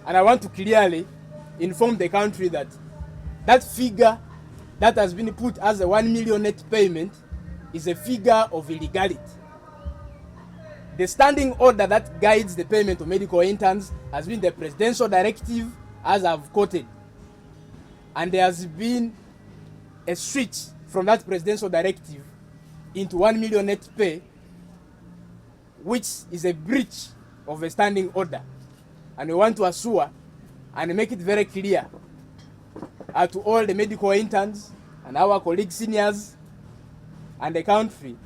And I want to clearly inform the country that that figure that has been put as a 1 million net payment is a figure of illegality. The standing order that guides the payment of medical interns has been the presidential directive, as I've quoted. And there has been a switch from that presidential directive into 1 million net pay, which is a breach of a standing order. And we want to assure and make it very clear to all the medical interns and our colleagues, seniors, and the country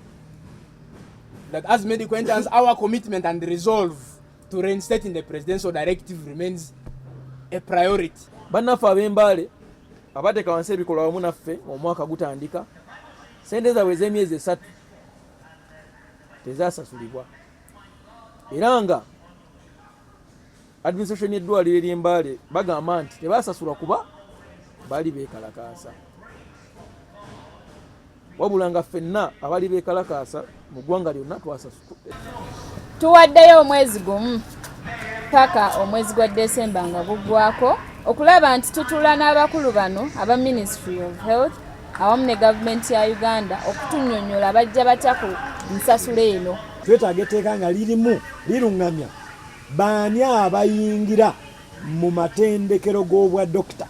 that as medical interns, our commitment and resolve to reinstating the presidential directive remains a priority. Bannaffe ab'Embale abateeka wansi ebikolwa wamu naffe omwaka gutandika, ssente zaabwe ez'emyezi 3 tezasasulibwa. Era nga administration y'eddwaliro ery'Embale bagamba nti tebasasulwa kuba bali beekalakaasa. Wabula nga ffenna abali beekalakaasa mu ggwanga lyonna twasasulwa. Tuwaddeyo omwezi gumu paka omwezi gwa Desemba nga guggwako okulaba nti tutula n'abakulu bano aba Ministry of Health awamu ne gavumenti ya Uganda okutunnyonnyola bajja batya ku nsasula eno. Twetaaga etteeka nga lirimu liruŋŋamya baani abayingira mu matendekero g'obwa dokita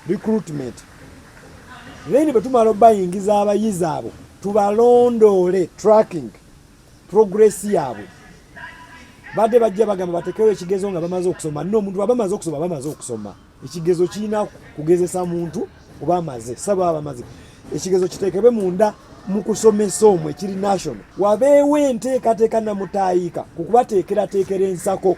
recruitment. Then bwe tumala obayingiza abayizi abo tubalondoole tracking progress yaabwe. Badde bajja bagamba batekewo ekigezo nga bamaze okusoma. N'omuntu aba amaze okusoma bamaze okusoma. Ekigezo kirina kugezesa muntu oba amaze saba bamaze. Ekigezo kiteekebwe munda mu kusomesa omwo ekiri national. Wabeewo enteekateeka na mutaayika ku kubateekerateekera ensako